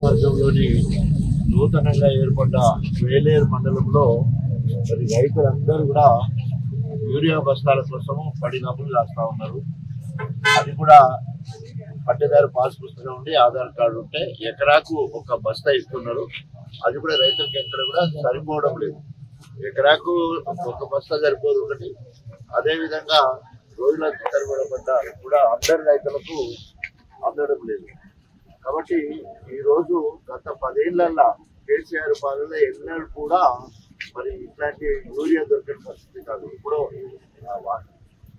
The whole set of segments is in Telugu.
రాష్ట్రంలోని నూతనంగా ఏర్పడ్డ వేలేరు మండలంలో మరి రైతులందరూ కూడా యూరియా బస్తాల కోసం పడినప్పుడు రాస్తా ఉన్నారు. అది కూడా పట్టేదారు పాస్ పుస్తకం ఉండి ఆధార్ కార్డు ఉంటే ఎకరాకు ఒక బస్తా ఇస్తున్నారు. అది కూడా రైతులకు ఎక్కడ కూడా సరిపోవడం లేదు. ఎకరాకు ఒక బస్తా సరిపోదు ఒకటి. అదేవిధంగా రోజులకు సరిపడబడ్డ కూడా అందరి రైతులకు అందడం లేదు. కాబట్టి ఈ రోజు గత 10 ఏళ్లలో కేసీఆర్ పాలన ఎన్నడూ కూడా మరి ఇట్లాంటి యూరియా దొరికిన పరిస్థితి కాదు. ఇప్పుడు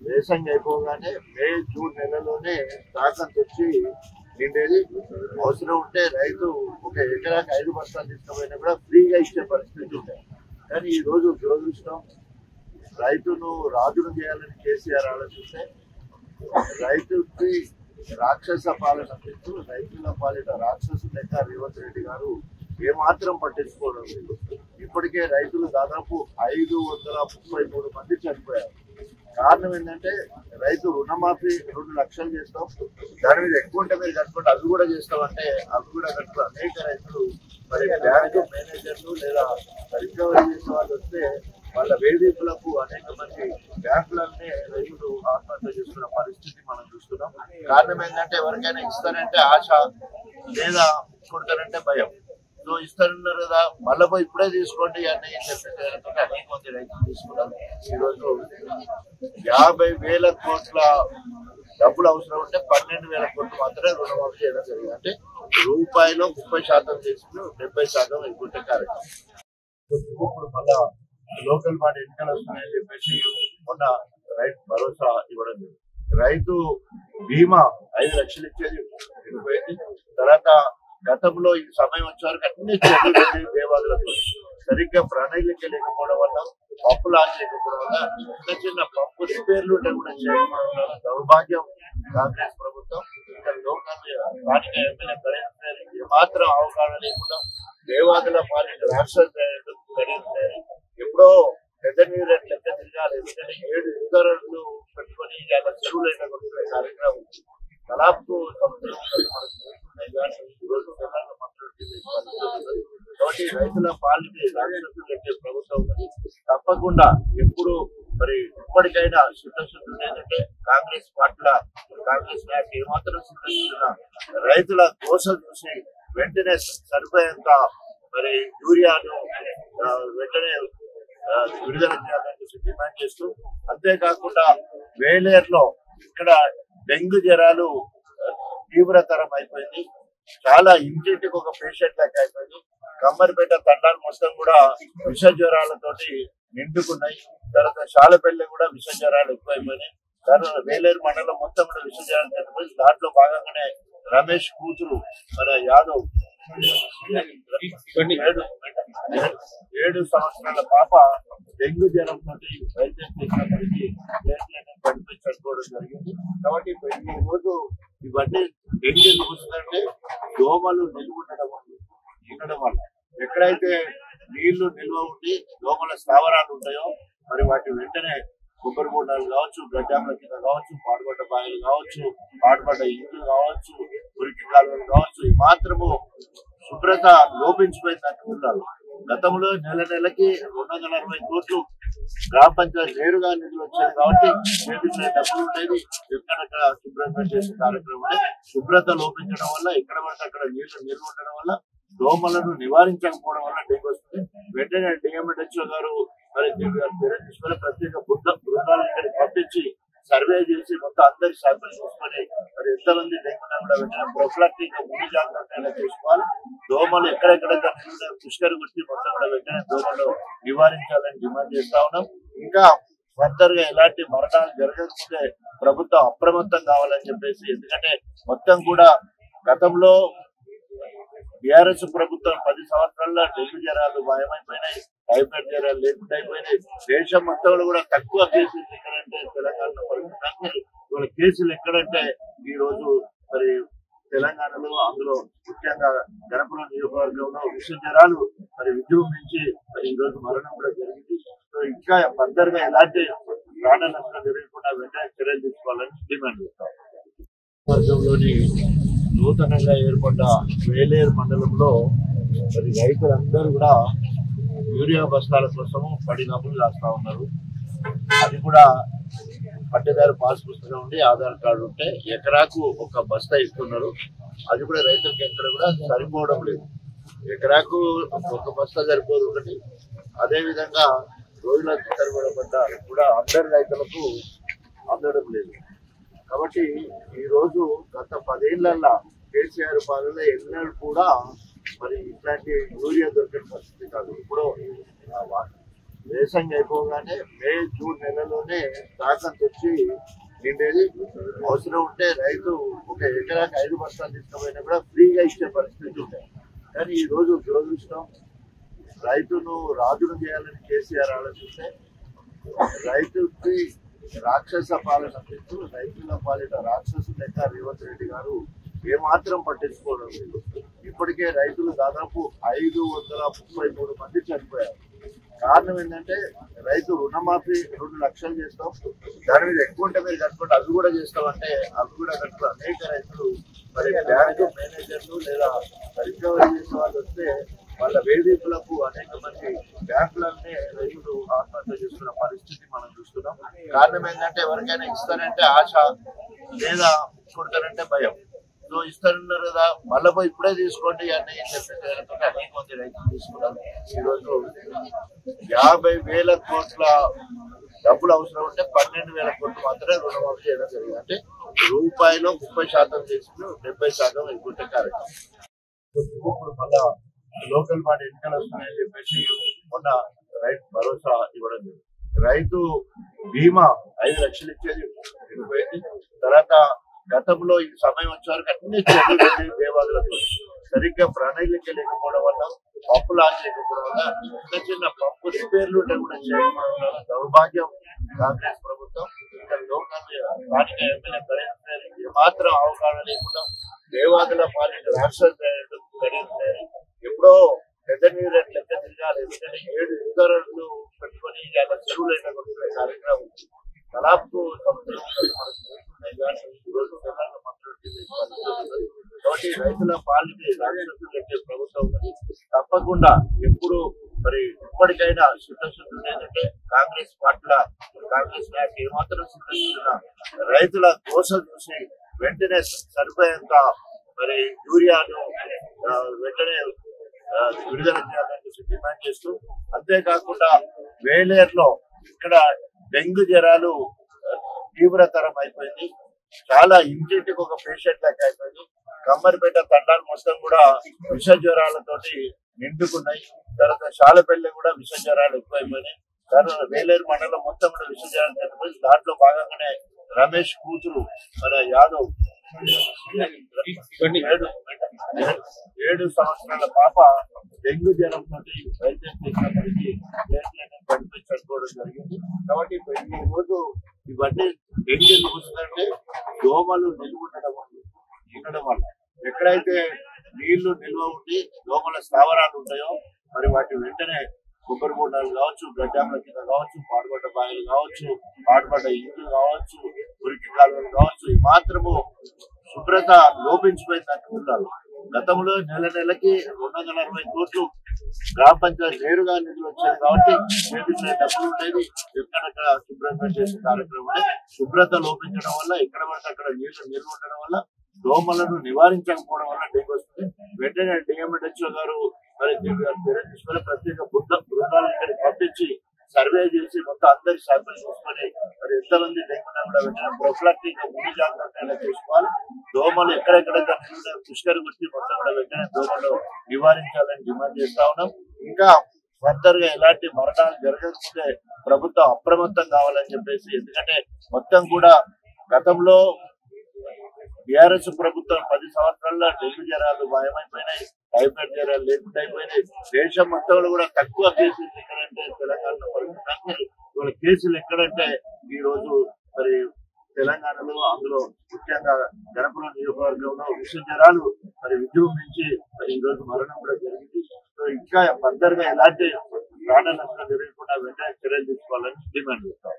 వేసంగి అయిపోగానే మే జూన్ నెలలోనే స్టాక్ వచ్చి నిండేది. అవసరం ఉంటే రైతు ఒక ఎకరాకి 5 బస్తాలు తీసుకుపోయినా కూడా ఫ్రీగా ఇచ్చే పరిస్థితి ఉంటాయి. కానీ ఈ రోజు దురదృష్టం, రైతును రాజును చేయాలని కేసీఆర్ ఆలోచిస్తే రైతుకి రాక్షస పాలన పెడుతూ రైతుల పాలిట రాక్షసు లెక్క రేవంత్ రెడ్డి గారు ఏమాత్రం పట్టించుకోవడం లేదు. ఇప్పటికే రైతులు దాదాపు 533 మంది చనిపోయారు. కారణం ఏంటంటే రైతు రుణమాఫీ 2 లక్షలు చేస్తాం, దాని మీద ఎక్కువ ఉంటే మీరు కట్టుకుంటే అవి కూడా చేస్తామంటే అవి కూడా కట్టుకో అనేక రైతులు మరి బ్యాంకు మేనేజర్లు లేదా రికవరీ చేసే వాళ్ళు వస్తే వాళ్ళ వేధింపులకు అనేక మంది బ్యాంకులనే రైతులు ఆత్మహత్య చేసుకున్న పరిస్థితి మనం చూస్తున్నాం. కారణం ఏంటంటే ఎవరికైనా ఇస్తారంటే ఆశ లేదా కొడతారంటే భయం. సో ఇస్తారన్నారు కదా, మళ్ళీ పోయి ఇప్పుడే తీసుకోండి అని చెప్పి అనేక మంది రైతులు తీసుకున్నారు. ఈరోజు 50,000 కోట్ల డబ్బులు అవసరం ఉంటే 12,000 కోట్లు మాత్రమే రుణమాఫీ చేయడం జరిగింది. అంటే రూపాయిలో 30% తీసుకుని 70% ఎగ్గుంటే కార్యక్రమం. ఇప్పుడు మళ్ళా లోకల్ బాడీ ఎన్నికలు వస్తున్నాయని చెప్పేసి మొన్న రైతు భరోసా ఇవ్వడం జరిగింది. రైతు బీమా 5 లక్షలు ఇచ్చేది వెళ్ళిపోయింది. తర్వాత గతంలో ఈ సమయం వచ్చే వరకు అన్ని చదువు దేవాదులతో సరిగ్గా ప్రణాళిక లేకపోవడం వల్ల పంపులు ఆచలేకపోవడం వల్ల చిన్న చిన్న పంపు రిపేర్లు ఉంటే కూడా చేయకపోవడం వల్ల దౌర్భాగ్యం కాంగ్రెస్ ప్రభుత్వం. లోకల్ స్థానిక ఎమ్మెల్యే గణేష్ మాత్రం అవగాహన లేకుండా దేవాదుల పాలిట రాష్ట్ర ఎప్పుడో పెద్ద నీరు లెక్క తిరగాలి. ఎందుకంటే 7 ఉదాహరణలు పెట్టుకొని ఇలా చెరువులు అయినా కొట్టుకునే కార్యక్రమం తలాపు కాబట్టి రైతుల పాలిటీ రాష్ట్ర ప్రభుత్వం ఉన్నది. తప్పకుండా ఎప్పుడు మరి ఇప్పటికైనా శుద్ధశుద్ధులు ఏంటంటే కాంగ్రెస్ పార్టీల కాంగ్రెస్ నాయకులు ఏమాత్రం శుద్ధశుద్ధుల రైతుల కోసం చూసి వెంటనే సరిపోయేంత మరి యూరియాను వెంటనే విడుదల చేయాలని డిమాండ్ చేస్తూ, అంతేకాకుండా వేలేరులో ఇక్కడ డెంగ్యూ జ్వరాలు తీవ్రతరం అయిపోయింది. చాలా ఇంటింటికి ఒక పేషెంట్ లెక్క అయిపోయింది. కమ్మరిపేట తండాలు మొత్తం కూడా విష జ్వరాలతోటి నిండుకున్నాయి. తర్వాత శాలపల్లి కూడా విష జ్వరాలు ఎక్కువైపోయినాయి. తర్వాత వేలేరు మండలం మొత్తం కూడా విష జ్వరాలు చనిపోయి దాంట్లో భాగంగానే రమేష్ కూతురు మన యాదవ్ 7 సంవత్సరాల పాప డెంగ్యూ జ్వరంతో వైద్యం చేసినప్పటికీ పడిపోయి చనిపోవడం జరిగింది. కాబట్టి ఈ రోజు ఇవన్నీ డెంగ్యూ వస్తుందంటే దోమలు ఉండడం వల్ల ఎక్కడైతే నీళ్లు నిల్వ ఉండి దోమల స్థావరాలు ఉంటాయో మరి వాటి వెంటనే కొబ్బరి బోండాలు కావచ్చు, గడ్డాముల కింద కావచ్చు, పాడుబడ్డ బాయిలు కావచ్చు, పాడుబడ్డ ఇండ్లు కావచ్చు, మురికి కాలువలు కావచ్చు, ఈ మాత్రము శుభ్రత లోపించిపోయింది అంటున్నారు. గతంలో నెలకి 260 కోట్లు గ్రామ పంచాయతీ నేరుగా నిధులు వచ్చేది కాబట్టి చేతిలో డబ్బులు ఉండేది. ఎక్కడెక్కడ శుభ్రంగా చేసే కార్యక్రమం శుభ్రత లోపించడం వల్ల ఎక్కడ పడితే అక్కడ నీళ్లు నిల్వ ఉండడం వల్ల దోమలను నివారించకపోవడం వల్ల డెంగ్యూ వస్తుంది. వెంటనే డిఎంహెచ్ఓ గారు మరి చర్య తీసుకొని ప్రత్యేక బృందాలను ఇక్కడికి పంపించి సర్వే చేసి మొత్తం అందరి శాంపిల్స్ తీసుకొని మరి ఎంతమంది డెంగ్యూనా కూడా వెంటనే ప్రొఫిలాక్టిక్ ముందు జాగ్రత్తగా చేసుకోవాలి. దోమలు ఎక్కడెక్కడ పుష్కరి గుర్తి మొత్తం కూడా వెంటనే దోమలు నివారించాలని డిమాండ్ చేస్తా ఉన్నాం. ఇంకా ఫర్దర్ గా ఎలాంటి మరణాలు జరగకపోతే ప్రభుత్వం అప్రమత్తం కావాలని చెప్పేసి, ఎందుకంటే మొత్తం కూడా గతంలో టీఆర్ఎస్ ప్రభుత్వం 10 సంవత్సరాల్లో డెంగ్యూ జ్వరాలు మాయమైపోయినాయి, టైఫాయిడ్ జ్వరాలు లేకుండా అయిపోయినాయి. దేశం మొత్తంలో కూడా తక్కువ కేసులు ఎక్కడంటే తెలంగాణలో ఇవాళ కేసులు ఎక్కడంటే ఈ రోజు మరి తెలంగాణలో, అందులో ముఖ్యంగా గణపురం నియోజకవర్గంలో విష జ్వరాలు మరి విజృంభించి మరి ఈ రోజు మరణం కూడా జరిగింది. సో ఇంకా ఫర్దర్ గా ఎలాంటి ప్రాణ నష్టం జరగకుండా వెంటనే చర్యలు తీసుకోవాలని డిమాండ్ చేస్తాం. వర్గంలోని నూతనంగా ఏర్పడ్డ వేలేరు మండలంలో మరి రైతులందరూ కూడా యూరియా బస్తాల కోసము పడినప్పుడు రాస్తా ఉన్నారు. అది కూడా పట్టేదారు పాస్ పుస్తకం ఉండి ఆధార్ కార్డు ఉంటే ఎకరాకు ఒక బస్తా ఇస్తున్నారు. అది కూడా రైతులకు ఎక్కడ కూడా సరిపోవడం లేదు. ఎకరాకు ఒక బస్తా సరిపోదు ఒకటి. అదే విధంగా రోజుల సరిపడబడ్డ కూడా అందరి రైతులకు అందడం లేదు. కాబట్టి ఈ రోజు గత 10 ఏళ్లలో కేసీఆర్ పాలన ఎన్నడూ కూడా మరి ఇట్లాంటి యూరియా దొరికిన పరిస్థితి కాదు. ఇప్పుడు వేసంగి అయిపోగానే మే జూన్ నెలలోనే తాకంత వచ్చి నిండేది. అవసరం ఉంటే రైతు ఒక ఎకరాకి 5 బస్తాలు తీసుకుపోయినా కూడా ఫ్రీగా ఇచ్చే పరిస్థితి ఉంటాయి. కానీ ఈ రోజు దురదృష్టం, రైతును రాజును చేయాలని కేసీఆర్ ఆలోచిస్తే రైతుకి రాక్షస పాలన పెంచు రైతుల పాలిట రాక్షసు లెక్క రేవంత్ రెడ్డి గారు ఏమాత్రం పట్టించుకోవడం లేదు. ఇప్పటికే రైతులు దాదాపు 533 మంది చనిపోయారు. కారణం ఏంటంటే రైతు రుణమాఫీ 2 లక్షలు చేస్తాం, దాని మీద ఎక్కువ ఉంటే మీరు కట్టుకుంటే అవి కూడా చేస్తామంటే అవి కూడా కట్టుకుని అనేక రైతులు మరి బ్యాంకు మేనేజర్లు లేదా రికవరీ చేసే వాళ్ళు వస్తే వాళ్ళ వేధింపులకు అనేక మంది బ్యాంకులనే రైతులు ఆత్మహత్య చేసుకున్న పరిస్థితి మనం చూస్తున్నాం. కారణం ఏంటంటే ఎవరికైనా ఇస్తారంటే ఆశ లేదా కొడతారంటే భయం. సో ఇస్తారన్నారు కదా, మళ్ళీ పోయి ఇప్పుడే తీసుకోండి అని చెప్పేసి అనేక మంది రైతులు తీసుకున్నారు. ఈరోజు 50,000 కోట్ల డబ్బులు అవసరం ఉంటే 12,000 కోట్లు మాత్రమే రుణమాఫీ చేయడం జరిగింది. అంటే రూపాయిలో 30% తీసుకుని 70% ఎగ్గుంటే కార్యక్రమం. ఇప్పుడు మళ్ళా లోకల్ బాడీ ఎన్నికలు వస్తున్నాయని చెప్పేసి మొన్న రైతు భరోసా ఇవ్వడం జరిగింది. రైతు బీమా 5 లక్షలు ఇచ్చేది పోయింది. తర్వాత గతంలో ఈ సమయం వచ్చే వరకు అన్ని చెల్లి దేవాదులతో సరిగ్గా ప్రణాళిక లేకపోవడం వల్ల, పంపు లాంచ్ లేకపోవడం వల్ల, చిన్న చిన్న పంపు రిపేర్లు ఉంటే కూడా చేయకపోవడం వల్ల దౌర్భాగ్యం కాంగ్రెస్ ప్రభుత్వం. ఇక్కడ లోకల్ స్థానిక ఎమ్మెల్యే గణేష్ మాత్రం అవగాహన లేకుండా దేవాదుల పాలిట రాష్ట్ర ఎప్పుడో పెద్ద నీరు లెక్క తిరగాలి. ఎందుకంటే 7 యుద్ధరులు పెట్టుకొని అలా చెరువులైనా కొట్టుకునే కార్యక్రమం తలాపు సముద్రం కాబట్టి రైతుల పాలిటీ రాష్ట్రం కట్టే ప్రభుత్వం తప్పకుండా ఎప్పుడు మరి ఇప్పటికైనా సిద్ధశుద్ధి ఏంటంటే కాంగ్రెస్ పట్ల కాంగ్రెస్ నాయకులు ఏమాత్రం సిద్ధశుద్ధున్న రైతుల కోసం చూసి వెంటనే సరిపోయేంత మరి యూరియాను వెంటనే విడుదల చేయాలని డిమాండ్ చేస్తూ, అంతేకాకుండా వేలేరులో ఇక్కడ డెంగ్యూ జ్వరాలు తీవ్రతరం అయిపోయింది. చాలా ఇంటింటికి ఒక పేషెంట్ లెక్క అయిపోయింది. కమ్మరిపేట తండాలు మొత్తం కూడా విష జ్వరాలతోటి నిండుకున్నాయి. తర్వాత శాలపల్లి కూడా విష జ్వరాలు ఎక్కువైపోయినాయి. తర్వాత వేలేరు మండలం మొత్తం కూడా విష జ్వరాలు చనిపోయింది. దాంట్లో భాగంగానే రమేష్ కూతురు మన యాదవ్ 7 సంవత్సరాల పాప డెంగ్యూ జ్వరంతో వైద్యం చేసినప్పటికీ చనిపోవడం జరిగింది. కాబట్టి ఈ రోజు ఇవన్నీ డెంగ్యూ ఎందుకు వస్తుందంటే దోమలు నిలువ ఉండడం వల్ల. ఎక్కడైతే నీళ్లు నిల్వ ఉండి దోమల స్థావరాలు ఉంటాయో మరి వాటి వెంటనే కొబ్బరి బొండాలు కావచ్చు, గడ్డాముల కింద కావచ్చు, పాడుబడ్డ బాయిలు కావచ్చు, పాడుబడ్డ ఇండ్లు కావచ్చు, మురికి కాలువలు కావచ్చు, ఈ మాత్రము శుభ్రత లోపించిపోయిందని ఉండాలి. గతంలో నెలకి 240 కోట్లు గ్రామ పంచాయతీ నేరుగా నిధులు వచ్చేది కాబట్టి చేతిలో డబ్బులు ఉండేది. ఎక్కడెక్కడ శుభ్రంగా చేసే కార్యక్రమం శుభ్రత లోపించడం వల్ల ఎక్కడ పడితే అక్కడ నీళ్లు నిల్వ ఉండడం వల్ల దోమలను నివారించకపోవడం వల్ల డెంగ్యూ వస్తుంది. వెంటనే డిఎంహెచ్ఓ గారు మరి తీసుకొని ప్రత్యేక బృందాలను ఇక్కడికి పంపించి సర్వే చేసి మొత్తం అందరి శాంపిల్ చూసుకొని మరి ఎంతమంది డెంగ్యూ కూడా వెంటనే ప్రొఫిలాక్టిక్ ముందు జాగ్రత్త చేసుకోవాలి. దోమలు ఎక్కడెక్కడైతే పుష్కరి గుర్తి మొత్తం కూడా వెంటనే దోమలు నివారించాలని డిమాండ్ చేస్తా ఉన్నాం. ఇంకా ఫర్దర్ గా ఎలాంటి మరణాలు జరగకపోతే ప్రభుత్వం అప్రమత్తం కావాలని చెప్పేసి, ఎందుకంటే మొత్తం కూడా గతంలో టీఆర్ఎస్ ప్రభుత్వం 10 సంవత్సరాల్లో డెంగ్యూ జ్వరాలు భయమైపోయినాయి, టైఫాయిడ్ జ్వరాలు లేకుండా అయిపోయినాయి. దేశం మొత్తంలో కూడా తక్కువ కేసులు ఎక్కడంటే తెలంగాణలో పరిస్థితి, కేసులు ఎక్కడంటే ఈ రోజు మరి తెలంగాణలో, అందులో ముఖ్యంగా గణపురం నియోజకవర్గంలో విష జ్వరాలు మరి విజృంభించి మరి ఈ రోజు మరణం కూడా జరిగింది. సో ఇంకా ఫర్దర్ గా ఎలాంటి ప్రాణ నష్టం జరగకుండా వెంటనే చర్యలు తీసుకోవాలని డిమాండ్ చేస్తాం.